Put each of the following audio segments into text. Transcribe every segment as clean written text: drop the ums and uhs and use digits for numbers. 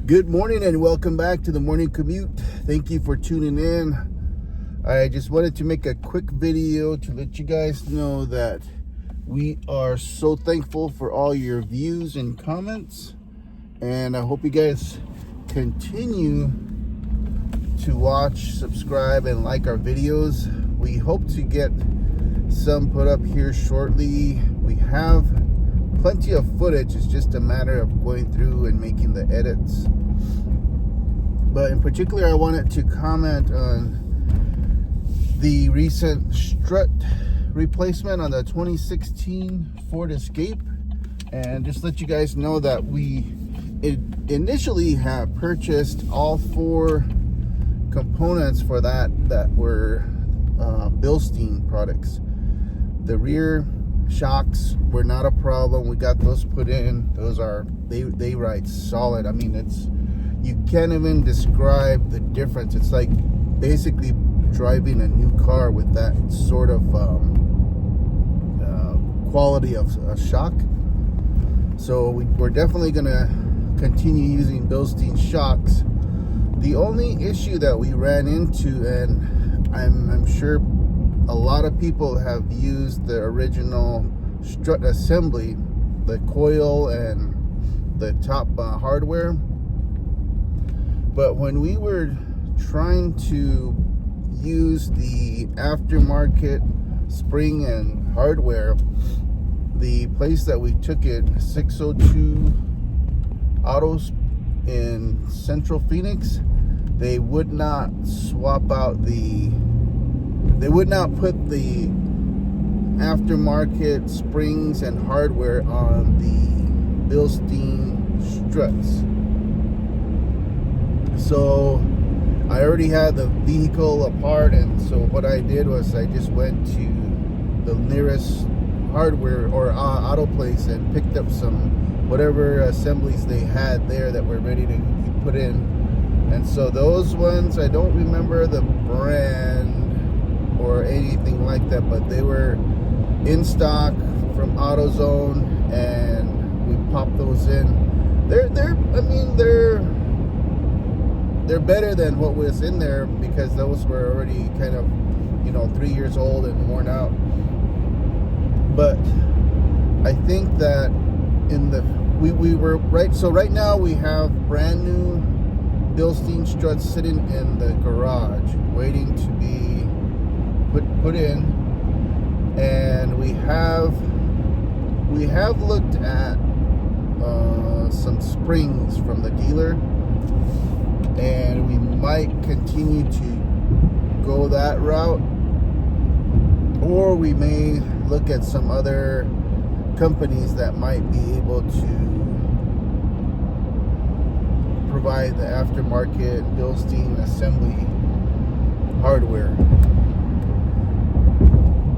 Good morning and welcome back to the morning commute. Thank you for tuning in. I just wanted to make a quick video to let you guys know that we are so thankful for all your views and comments, and I hope you guys continue to watch, subscribe, and like our videos. We hope to get some put up here shortly. We have plenty of footage. It's just a matter of going through and making the edits. But in particular, I wanted to comment on the recent strut replacement on the 2016 Ford Escape, and just let you guys know that we initially have purchased all 4 components for that were Bilstein products. The rear shocks were not a problem. We got those put in. Those are they ride solid. I mean, you can't even describe the difference. It's like basically driving a new car with that sort of quality of shock. So we're definitely gonna continue using Bilstein shocks. The only issue that we ran into, and I'm sure a lot of people have used the original strut assembly, the coil and the top hardware, but when we were trying to use the aftermarket spring and hardware, the place that we took it, 602 Autos in Central Phoenix, they would not swap out they would not put the aftermarket springs and hardware on the Bilstein struts. So I already had the vehicle apart, and so what I did was I just went to the nearest hardware or auto place and picked up some whatever assemblies they had there that were ready to be put in. And so those ones, I don't remember the brand or anything like that, but they were in stock from AutoZone, and we popped those in. They're better than what was in there, because those were already kind of 3 years old and worn out. But I think that we were right. So right now we have brand new Bilstein struts sitting in the garage waiting to be put in, and we have looked at some springs from the dealer, and we might continue to go that route, or we may look at some other companies that might be able to provide the aftermarket Bilstein assembly hardware.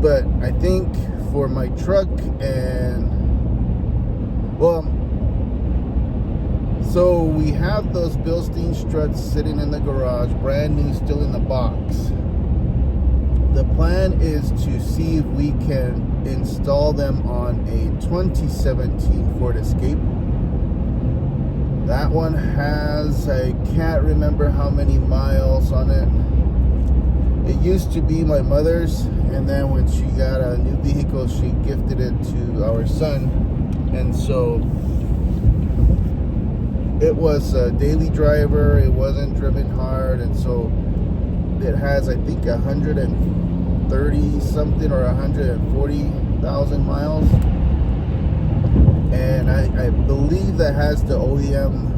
But I think for my truck so we have those Bilstein struts sitting in the garage, brand new, still in the box. The plan is to see if we can install them on a 2017 Ford Escape. That one has, I can't remember how many miles on it. It used to be my mother's, and then when she got a new vehicle, she gifted it to our son, and so it was a daily driver. It wasn't driven hard, and so it has, I think, 130 something or 140,000 miles, and I believe that has the OEM,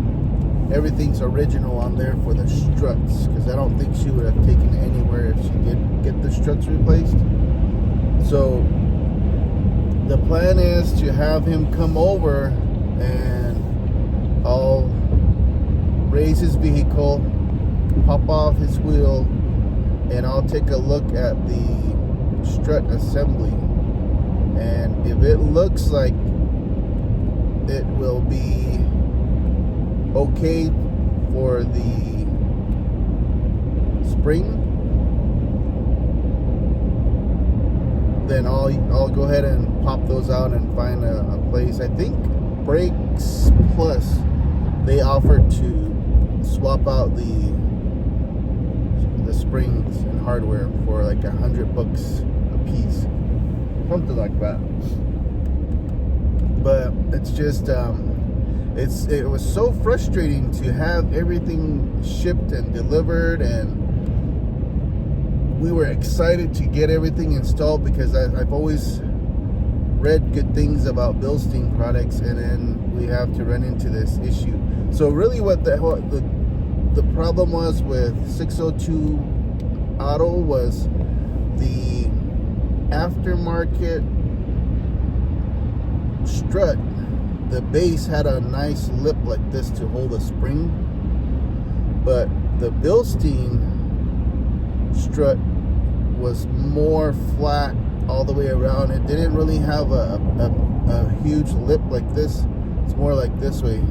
everything's original on there for the struts, because I don't think she would have taken it anywhere if she did get the struts replaced. So the plan is to have him come over, and I'll raise his vehicle, pop off his wheel, and I'll take a look at the strut assembly. And if it looks like it will be okay for the spring, then I'll go ahead and pop those out and find a place. I think Brakes Plus, they offer to swap out the springs and hardware for like $100 a piece, something like that. But it's just it was so frustrating to have everything shipped and delivered, and we were excited to get everything installed because I've always read good things about Bilstein products, and then we have to run into this issue. So really what the problem was with 602 Auto was the aftermarket strut. The base had a nice lip like this to hold a spring, but the Bilstein strut was more flat all the way around. It didn't really have a huge lip like this. It's more like this way,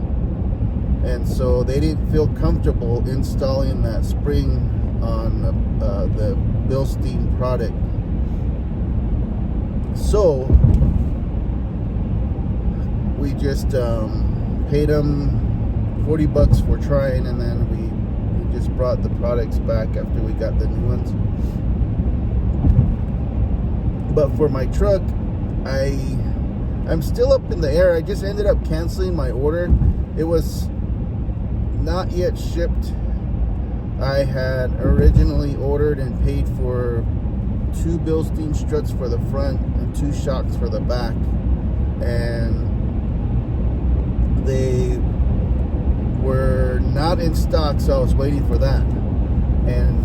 and so they didn't feel comfortable installing that spring on the Bilstein product. So we just paid them $40 for trying, and then we just brought the products back after we got the new ones. But for my truck, I'm still up in the air. I just ended up canceling my order. It was not yet shipped. I had originally ordered and paid for 2 Bilstein struts for the front and 2 shocks for the back, and they were not in stock, so I was waiting for that. And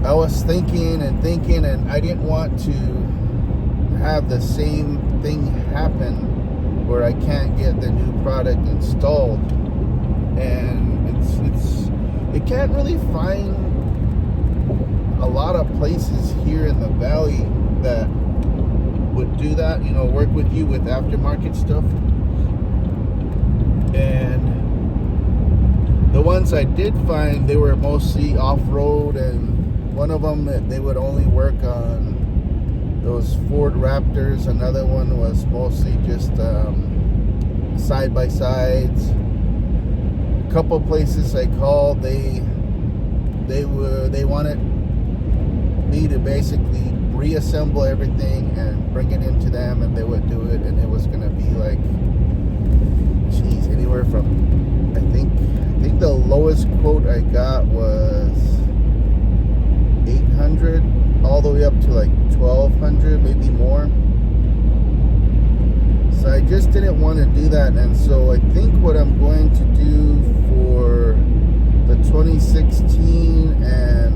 I was thinking, and I didn't want to have the same thing happen where I can't get the new product installed. And it can't really find a lot of places here in the valley that would do that, work with you with aftermarket stuff. And the ones I did find, they were mostly off-road, and one of them, they would only work on those Ford Raptors. Another one was mostly just side-by-sides. A couple places I called, they wanted me to basically reassemble everything and bring it into them, and they would do it, and it was going to be like, geez, anywhere from, I think the lowest quote I got was $800 all the way up to like $1,200, maybe more. So I just didn't want to do that, and so I think what I'm going to do for the 2016 and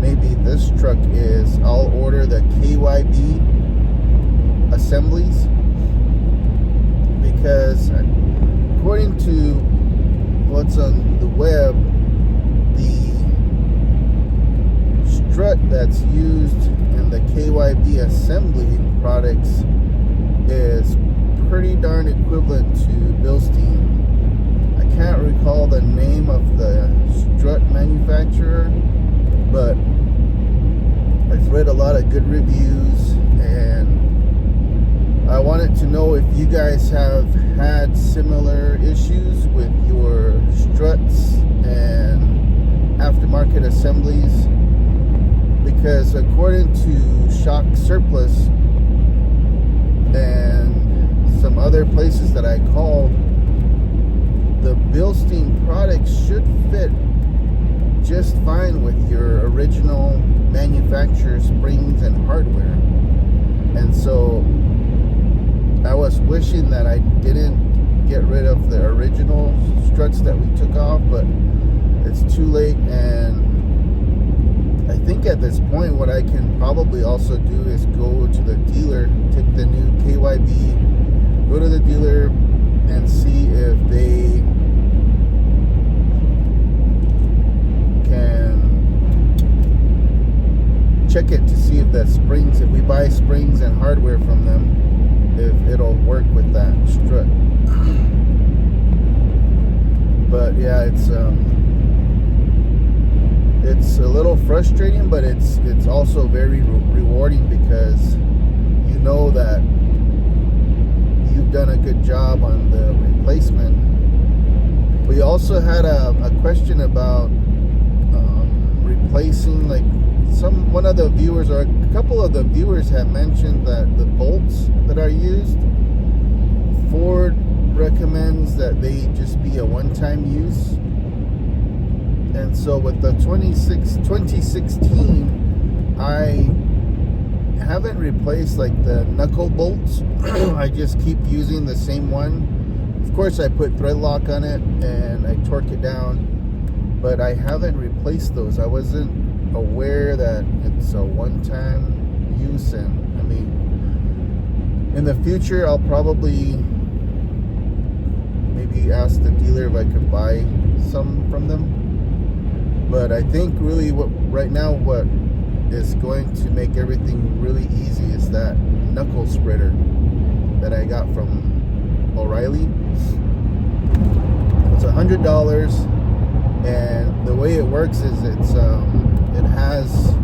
maybe this truck is I'll order the KYB assemblies, because according to what's on the web, the strut that's used in the KYB assembly products is pretty darn equivalent to Bilstein. I can't recall the name of the strut manufacturer, but I've read a lot of good reviews, and I wanted to know if you guys have had similar issues with your struts and aftermarket assemblies, because according to Shock Surplus and some other places that I called, the Bilstein products should fit just fine with your original manufacturer springs and hardware. And so I was wishing that I didn't get rid of the original struts that we took off, but it's too late. And I think at this point what I can probably also do is go to the dealer, take the new KYB, go to the dealer and see if they can check it to see if that springs, if we buy springs and hardware from them, if it'll work with that strut. But yeah, it's a little frustrating, but it's also very rewarding, because you know that you you've done a good job on the replacement. We also had a question about replacing, like one of the viewers, or a couple of the viewers had mentioned that the bolts that are used, Ford recommends that they just be a one-time use. And so with the 2016, I haven't replaced like the knuckle bolts. I just keep using the same one. Of course, I put thread lock on it and I torque it down, but I haven't replaced those. I wasn't aware that it's a one-time use, and I mean, in the future I'll probably maybe ask the dealer if I could buy some from them. But I think really what is going to make everything really easy is that knuckle spreader that I got from O'Reilly. It's $100, and the way it works is it has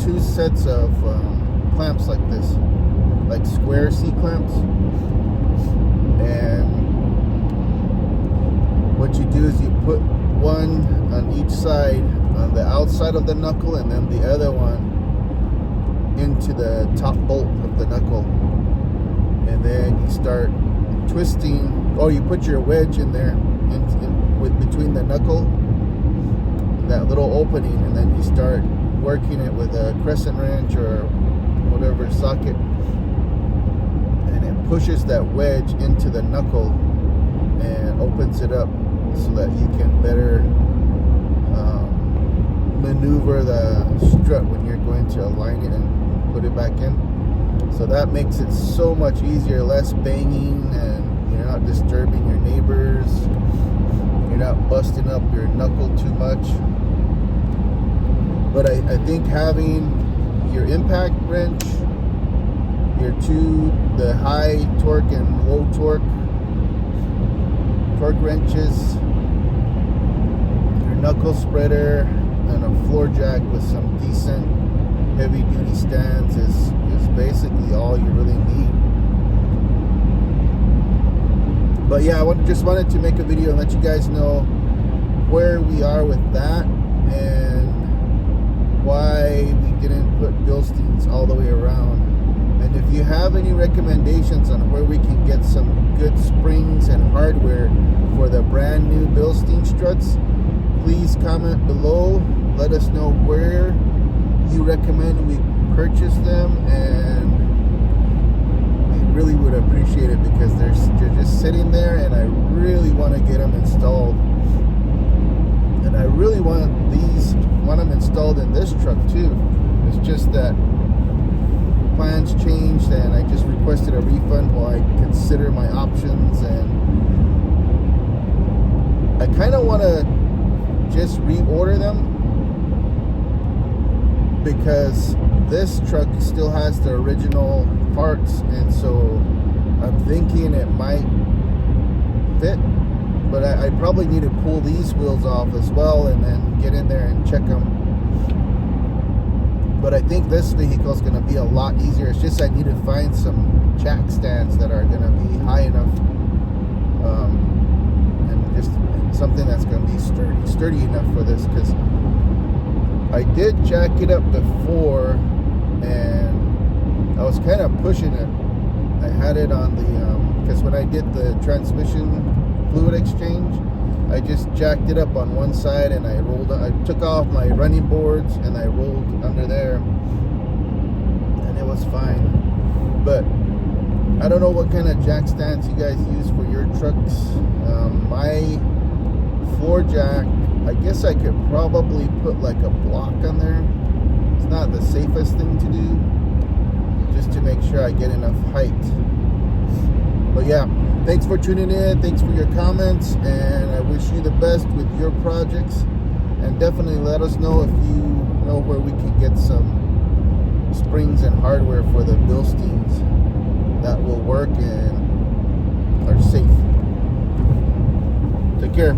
two sets of clamps like this, like square C clamps, and what you do is you put one on each side, on the outside of the knuckle, and then the other one into the top bolt of the knuckle, and then you start twisting, or you put your wedge in there with between the knuckle, that little opening, and then you start working it with a crescent wrench or whatever socket, and it pushes that wedge into the knuckle and opens it up so that you can better maneuver the strut when you're going to align it and put it back in. So that makes it so much easier, less banging, and you're not disturbing your neighbors, you're not busting up your knuckle too much. But I think having your impact wrench, the high torque and low torque wrenches, your knuckle spreader, and a floor jack with some decent heavy duty stands is basically all you really need. But yeah, I just wanted to make a video and let you guys know where we are with that and why we didn't put Bilsteins all the way around. And if you have any recommendations on where we can get some good springs and hardware for the brand new Bilstein struts, please comment below. Let us know where you recommend we purchase them, and we really would appreciate it because they're just sitting there, and I really want to get them installed. And I really want them installed in this truck too. It's just that plans changed, and I just requested a refund while I consider my options, and I kind of want to just reorder them because this truck still has the original parts, and so I'm thinking it might fit, but I probably need to pull these wheels off as well and then get in there and check them. But I think this vehicle is going to be a lot easier. It's just I need to find some jack stands that are going to be high enough, and just something that's going to be sturdy enough for this, because I did jack it up before and I was kind of pushing it. I had it on the because when I did the transmission fluid exchange, I just jacked it up on one side and I took off my running boards and I rolled under there and it was fine. But I don't know what kind of jack stands you guys use for your trucks. My floor jack, I guess I could probably put like a block on there. It's not the safest thing to do, just to make sure I get enough height. But yeah, thanks for tuning in. Thanks for your comments, and I wish you the best with your projects. And definitely let us know if you know where we can get some springs and hardware for the Bilsteins that will work and are safe. Take care.